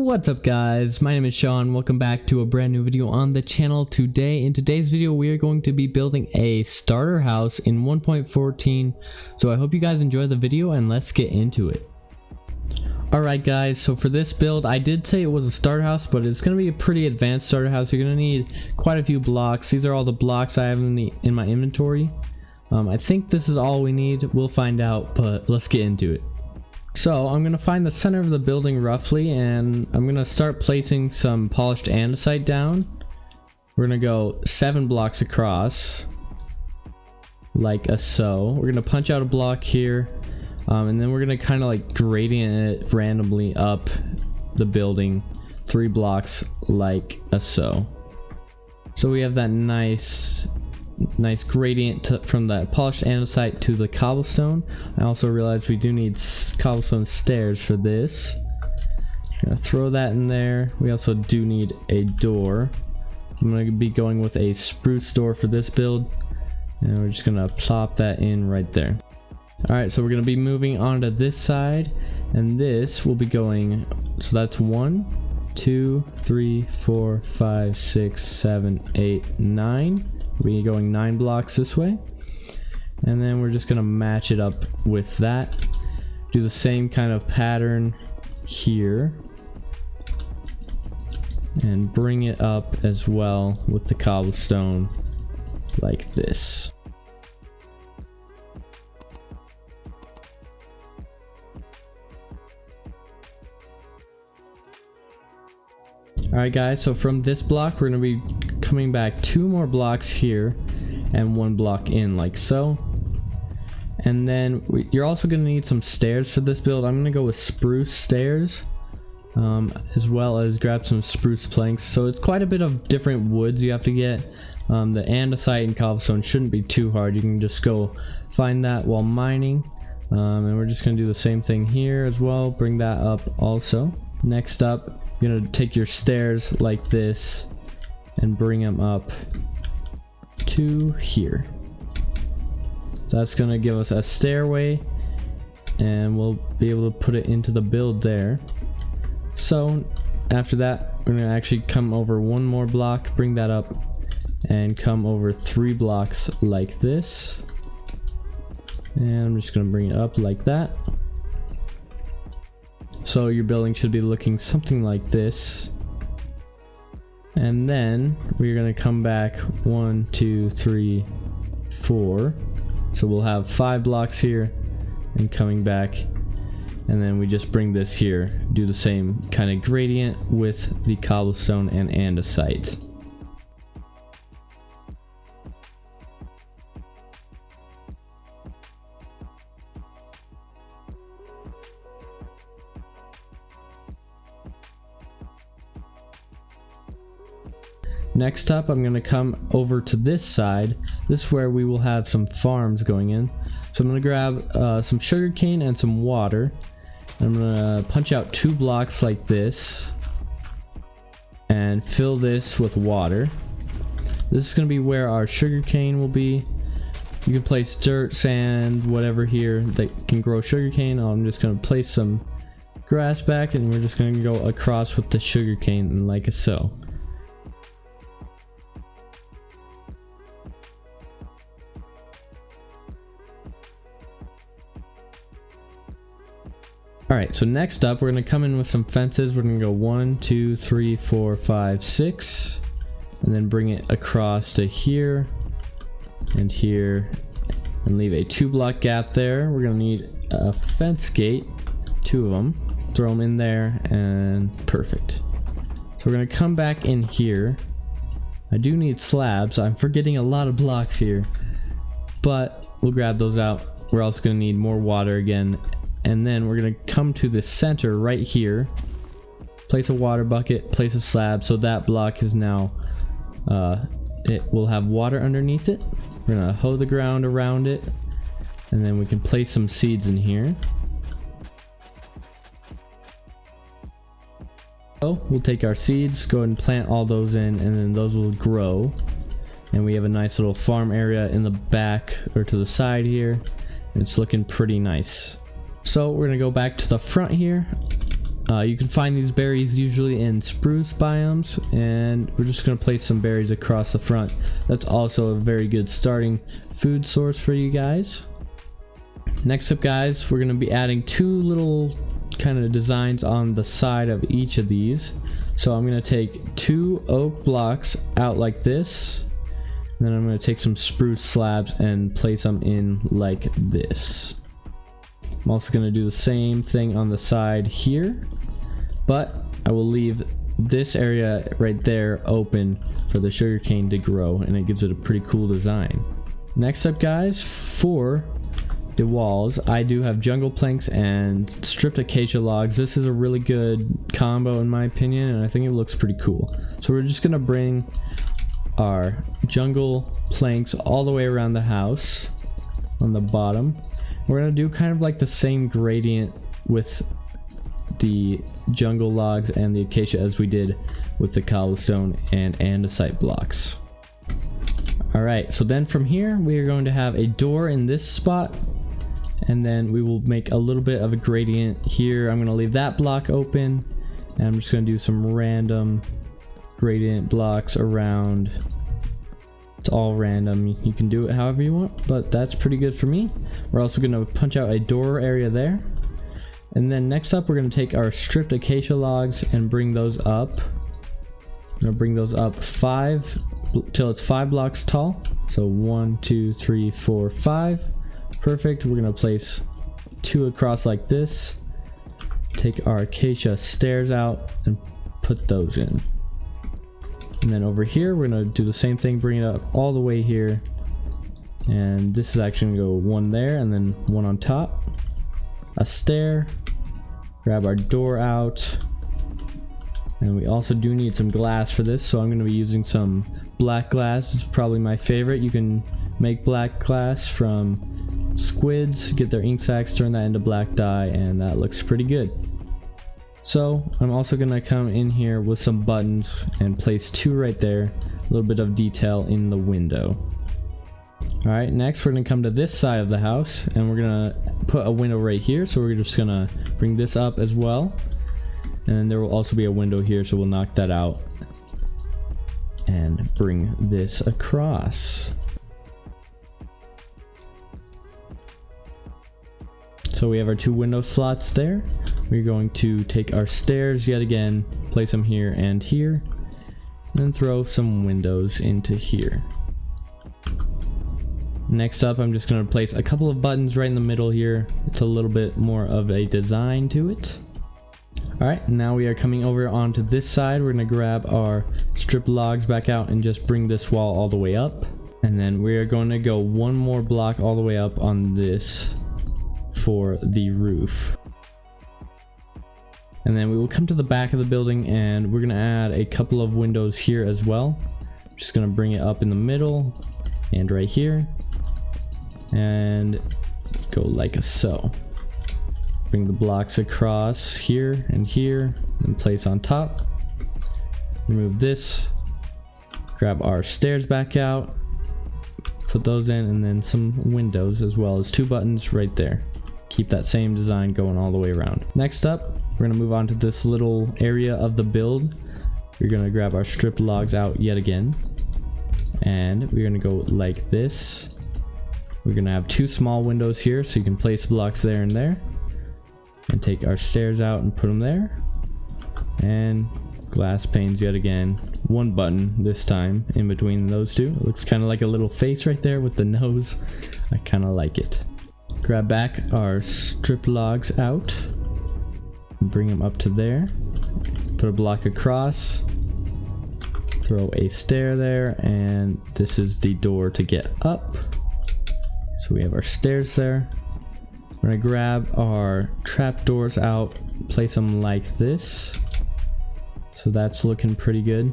What's up guys, my name is Sean. Welcome back to a brand new video on the channel. Today, in today's video, we are going to be building a starter house in 1.14. So I hope you guys enjoy the video and let's get into it. Alright guys, so for this build, I did say it was a starter house, but it's going to be a pretty advanced starter house. You're going to need quite a few blocks. These are all the blocks I have in my inventory. I think this is all we need. We'll find out, but let's get into it. So I'm going to find the center of the building roughly, and I'm going to start placing some polished andesite down. We're going to go 7 blocks across, like so. We're going to punch out a block here, and then we're going to kind of like gradient it randomly up the building 3 blocks like so. So we have that nice gradient from the polished andesite to the cobblestone. I also realized we do need cobblestone stairs for this. Gonna throw that in there. We also do need a door. I'm gonna be going with a spruce door for this build, and we're just gonna plop that in right there. Alright, so we're gonna be moving on to this side, and this will be going, so that's 1 2 3 4 5 6 7 8 9. We're going 9 blocks this way, and then we're just gonna match it up with that. Do the same kind of pattern here and bring it up as well with the cobblestone like this. Alright guys, so from this block we're going to be coming back 2 more blocks here and 1 block in like so. And then you're also going to need some stairs for this build. I'm going to go with spruce stairs, as well as grab some spruce planks. So it's quite a bit of different woods you have to get. The andesite and cobblestone shouldn't be too hard. You can just go find that while mining. And we're just going to do the same thing here as well. Bring that up also. Next up, you're going to take your stairs like this and bring them up to here. That's going to give us a stairway, and we'll be able to put it into the build there. So after that, we're going to actually come over 1 more block, bring that up, and come over 3 blocks like this. And I'm just going to bring it up like that. So your building should be looking something like this. And then we're going to come back 1 2 3 4. So we'll have 5 blocks here and coming back. And then we just bring this here, do the same kind of gradient with the cobblestone and andesite. Next up, I'm going to come over to this side. This is where we will have some farms going in. So I'm going to grab some sugarcane and some water. I'm going to punch out 2 blocks like this and fill this with water. This is going to be where our sugarcane will be. You can place dirt, sand, whatever here that can grow sugarcane. I'm just going to place some grass back, and we're just going to go across with the sugarcane like so. Alright, so next up, we're going to come in with some fences. We're going to go 1 2 3 4 5 6, and then bring it across to here and here, and leave a 2 block gap there. We're going to need a fence gate, 2 of them. Throw them in there, and perfect. So we're going to come back in here. I do need slabs. I'm forgetting a lot of blocks here, but we'll grab those out. We're also going to need more water again. And then we're going to come to the center right here, place a water bucket, place a slab, so that block is now, it will have water underneath it. We're going to hoe the ground around it, and then we can place some seeds in here. So we'll take our seeds, go ahead and plant all those in, and then those will grow. And we have a nice little farm area in the back, or to the side here. It's looking pretty nice. So we're gonna go back to the front here. You can find these berries usually in spruce biomes, and we're just going to place some berries across the front. That's also a very good starting food source for you guys. Next up, guys, we're going to be adding 2 little kind of designs on the side of each of these. So I'm going to take 2 oak blocks out like this, and then I'm going to take some spruce slabs and place them in like this. I'm also going to do the same thing on the side here, but I will leave this area right there open for the sugarcane to grow, and it gives it a pretty cool design. Next up, guys, for the walls, I do have jungle planks and stripped acacia logs. This is a really good combo in my opinion, and I think it looks pretty cool. So we're just gonna bring our jungle planks all the way around the house on the bottom. We're gonna do kind of like the same gradient with the jungle logs and the acacia as we did with the cobblestone and andesite blocks. All right, so then from here we are going to have a door in this spot, and then we will make a little bit of a gradient here. I'm going to leave that block open, and I'm just going to do some random gradient blocks around. It's all random. You can do it however you want, but that's pretty good for me. We're also going to punch out a door area there. And then next up, we're going to take our stripped acacia logs and bring those up. I'm going to bring those up 5 till it's 5 blocks tall. So 1, 2, 3, 4, 5. Perfect. We're going to place 2 across like this. Take our acacia stairs out and put those in. And then over here, we're going to do the same thing, bring it up all the way here. And this is actually going to go 1 there and then 1 on top. A stair. Grab our door out. And we also do need some glass for this, so I'm going to be using some black glass. This is probably my favorite. You can make black glass from squids, get their ink sacs, turn that into black dye, and that looks pretty good. So I'm also going to come in here with some buttons and place 2 right there, a little bit of detail in the window. Alright, next we're going to come to this side of the house, and we're going to put a window right here, so we're just going to bring this up as well. And then there will also be a window here, so we'll knock that out and bring this across. So we have our 2 window slots there. We're going to take our stairs yet again, place them here and here, and then throw some windows into here. Next up, I'm just going to place a couple of buttons right in the middle here. It's a little bit more of a design to it. Alright, now we are coming over onto this side. We're going to grab our strip logs back out and just bring this wall all the way up. And then we are going to go 1 more block all the way up on this for the roof. And then we will come to the back of the building, and we're going to add a couple of windows here as well. Just going to bring it up in the middle and right here. And go like so. Bring the blocks across here and here, and place on top. Remove this. Grab our stairs back out. Put those in, and then some windows as well as 2 buttons right there. Keep that same design going all the way around. Next up, we're going to move on to this little area of the build. We're going to grab our stripped logs out yet again. And we're going to go like this. We're going to have 2 small windows here, so you can place blocks there and there. And take our stairs out and put them there. And glass panes yet again. 1 button this time in between those 2. It looks kind of like a little face right there with the nose. I kind of like it. Grab back our strip logs out. Bring them up to there. Put a block across. Throw a stair there. And this is the door to get up. So we have our stairs there. We're going to grab our trapdoors out, place them like this. So that's looking pretty good.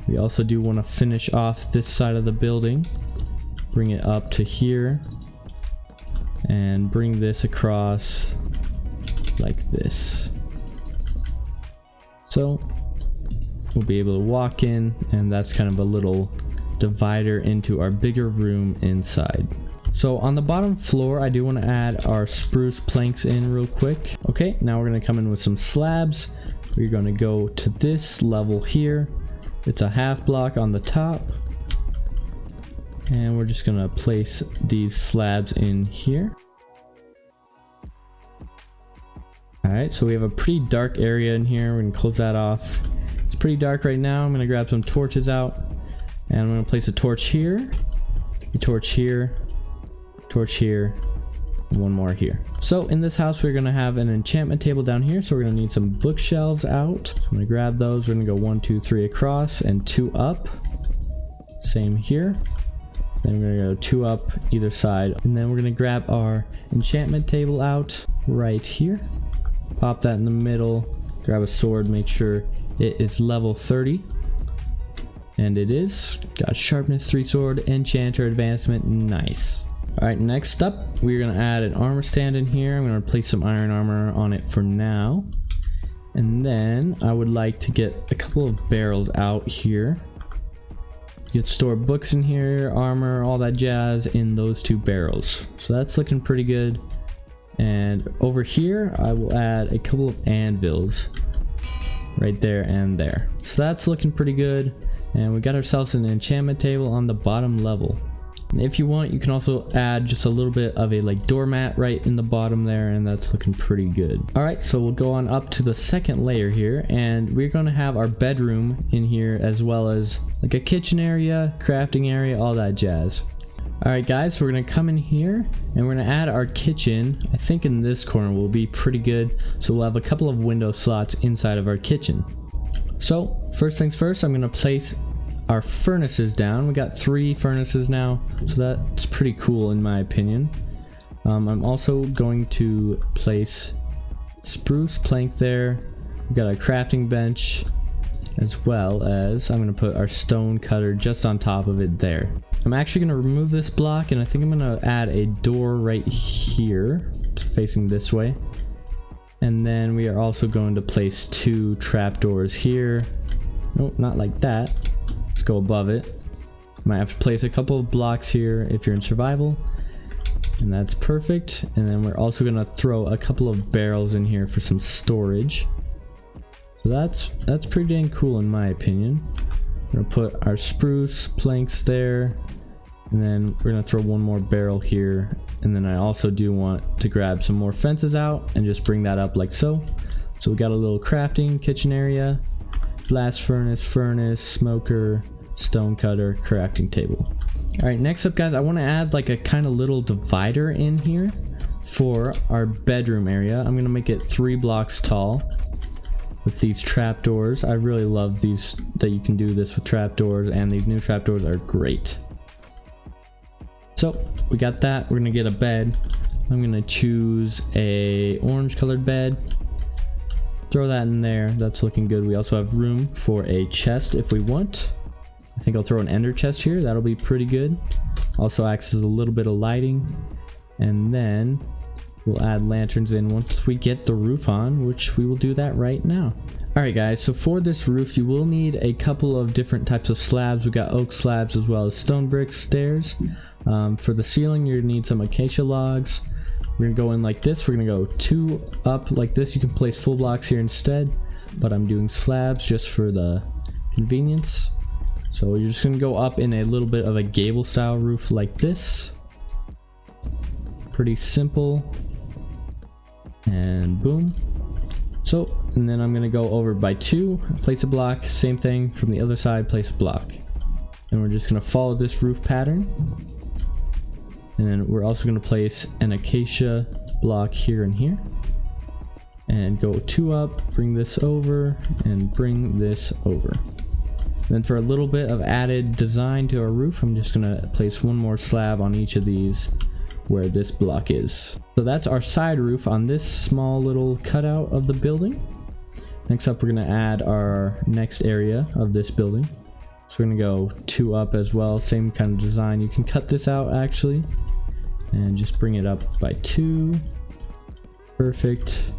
We also do want to finish off this side of the building. Bring it up to here. And bring this across like this. So we'll be able to walk in, and that's kind of a little divider into our bigger room inside. So on the bottom floor, I do want to add our spruce planks in real quick. Okay, now we're going to come in with some slabs. We're going to go to this level here. It's a half block on the top. And we're just going to place these slabs in here. Alright, so we have a pretty dark area in here. We're going to close that off. It's pretty dark right now. I'm going to grab some torches out. And I'm going to place a torch here. A torch here. Torch here, and one more here. So in this house, we're gonna have an enchantment table down here. So we're gonna need some bookshelves out. So I'm gonna grab those. We're gonna go 1, 2, 3 across and 2 up. Same here. Then we're gonna go 2 up either side. And then we're gonna grab our enchantment table out right here. Pop that in the middle. Grab a sword, make sure it is level 30. And it is. Got sharpness 3 sword, enchanter advancement, nice. Alright, next up, we're going to add an armor stand in here. I'm going to place some iron armor on it for now. And then I would like to get a couple of barrels out here. You can store books in here, armor, all that jazz in those 2 barrels. So that's looking pretty good. And over here, I will add a couple of anvils right there and there. So that's looking pretty good. And we got ourselves an enchantment table on the bottom level. If you want, you can also add just a little bit of a like doormat right in the bottom there, and that's looking pretty good. All right, so we'll go on up to the second layer here, and we're going to have our bedroom in here as well as like a kitchen area, crafting area, all that jazz. All right, guys, so we're going to come in here and we're going to add our kitchen. I think in this corner will be pretty good. So we'll have a couple of window slots inside of our kitchen. So first things first, I'm going to place our furnaces down. We got 3 furnaces now, so that's pretty cool in my opinion. I'm also going to place spruce plank there. We got a crafting bench, as well as I'm going to put our stone cutter just on top of it there. I'm actually going to remove this block, and I think I'm going to add a door right here facing this way. And then we are also going to place 2 trapdoors here. Nope, not like that. Let's go above it. Might have to place a couple of blocks here if you're in survival, and that's perfect. And then we're also gonna throw a couple of barrels in here for some storage. So that's pretty dang cool in my opinion. We're gonna put our spruce planks there, and then we're gonna throw one more barrel here. And then I also do want to grab some more fences out and just bring that up like so. So we got a little crafting kitchen area, blast furnace, smoker, stone cutter, crafting table. All right, next up, guys, I want to add like a kind of little divider in here for our bedroom area. I'm going to make it 3 blocks tall with these trapdoors. I really love these, that you can do this with trapdoors, and these new trapdoors are great. So we got that. We're going to get a bed. I'm going to choose a orange colored bed. Throw that in there. That's looking good. We also have room for a chest if we want. I think I'll throw an ender chest here. That'll be pretty good. Also acts as a little bit of lighting. And then we'll add lanterns in once we get the roof on, which we will do that right now. Alright guys, so for this roof you will need a couple of different types of slabs. We've got oak slabs as well as stone brick stairs. For the ceiling you're going to need some acacia logs. We're going to go in like this. We're going to go 2 up like this. You can place full blocks here instead, but I'm doing slabs just for the convenience. So you're just going to go up in a little bit of a gable style roof like this. Pretty simple. And boom. So, and then I'm going to go over by 2, place a block, same thing from the other side, place a block. And we're just going to follow this roof pattern. And then we're also going to place an acacia block here and here. And go 2 up, bring this over, and bring this over. And then for a little bit of added design to our roof, I'm just going to place 1 more slab on each of these where this block is. So that's our side roof on this small little cutout of the building. Next up, we're going to add our next area of this building. So we're going to go 2 up as well, same kind of design. You can cut this out actually and just bring it up by 2. Perfect.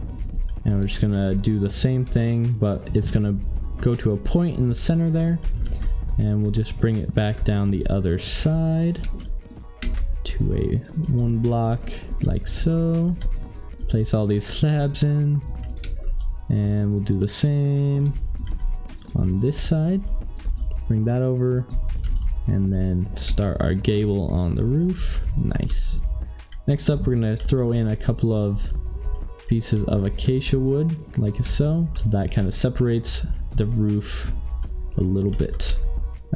And we're just going to do the same thing, but it's going to go to a point in the center there, and we'll just bring it back down the other side. to a 1 block like so. Place all these slabs in, and we'll do the same on this side. Bring that over, and then start our gable on the roof. Nice. Next up, we're gonna throw in a couple of pieces of acacia wood like so. So that kind of separates the roof a little bit.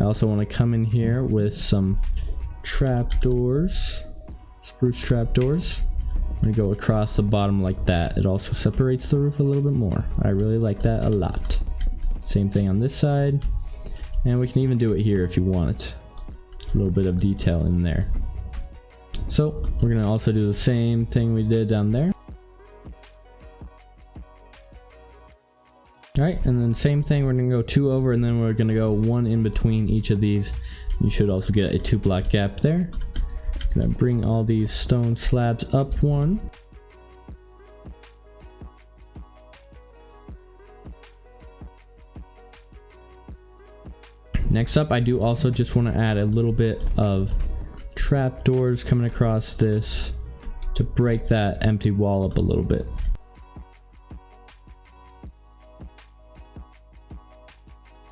I also want to come in here with some trapdoors, spruce trapdoors. I'm gonna go across the bottom like that. It also separates the roof a little bit more. I really like that a lot. Same thing on this side, and we can even do it here if you want. A little bit of detail in there. So we're gonna also do the same thing we did down there. Alright, and then same thing, we're gonna go 2 over, and then we're gonna go 1 in between each of these. You should also get a 2 block gap there. Gonna bring all these stone slabs up 1. Next up, I do also just want to add a little bit of trapdoors coming across this to break that empty wall up a little bit.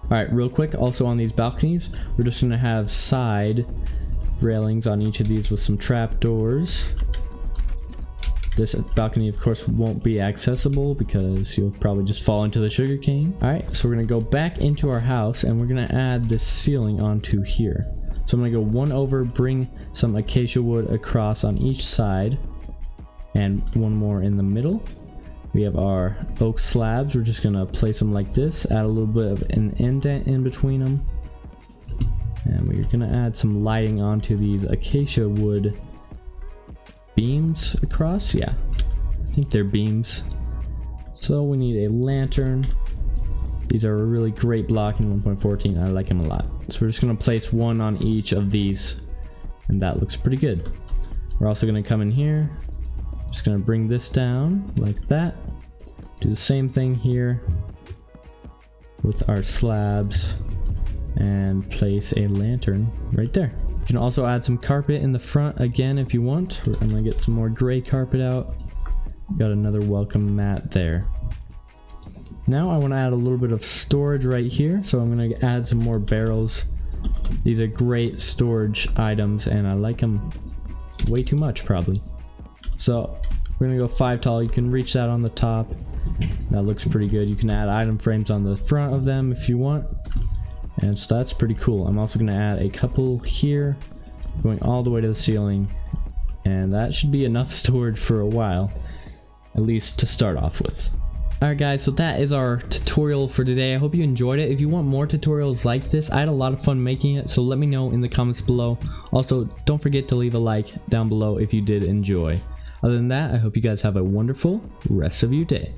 Alright, real quick, also on these balconies, we're just going to have side railings on each of these with some trapdoors. This balcony, of course, won't be accessible because you'll probably just fall into the sugarcane. Alright, so we're going to go back into our house, and we're going to add this ceiling onto here. So I'm going to go 1 over, bring some acacia wood across on each side, and 1 more in the middle. We have our oak slabs. We're just going to place them like this, add a little bit of an indent in between them. And we're going to add some lighting onto these acacia wood beams across. Yeah, I think they're beams. So we need a lantern. These are a really great block in 1.14. I like them a lot. So we're just going to place 1 on each of these, and that looks pretty good. We're also going to come in here. Just going to bring this down like that. Do the same thing here with our slabs and place a lantern right there. You can also add some carpet in the front again if you want. I'm going to get some more gray carpet out. Got another welcome mat there. Now I want to add a little bit of storage right here. So I'm going to add some more barrels. These are great storage items, and I like them way too much probably. So we're gonna go 5 tall. You can reach that on the top. That looks pretty good. You can add item frames on the front of them if you want. And so that's pretty cool. I'm also gonna add a couple here, going all the way to the ceiling. And that should be enough storage for a while, at least to start off with. Alright guys, so that is our tutorial for today. I hope you enjoyed it. If you want more tutorials like this, I had a lot of fun making it, so let me know in the comments below. Also, don't forget to leave a like down below if you did enjoy. Other than that, I hope you guys have a wonderful rest of your day.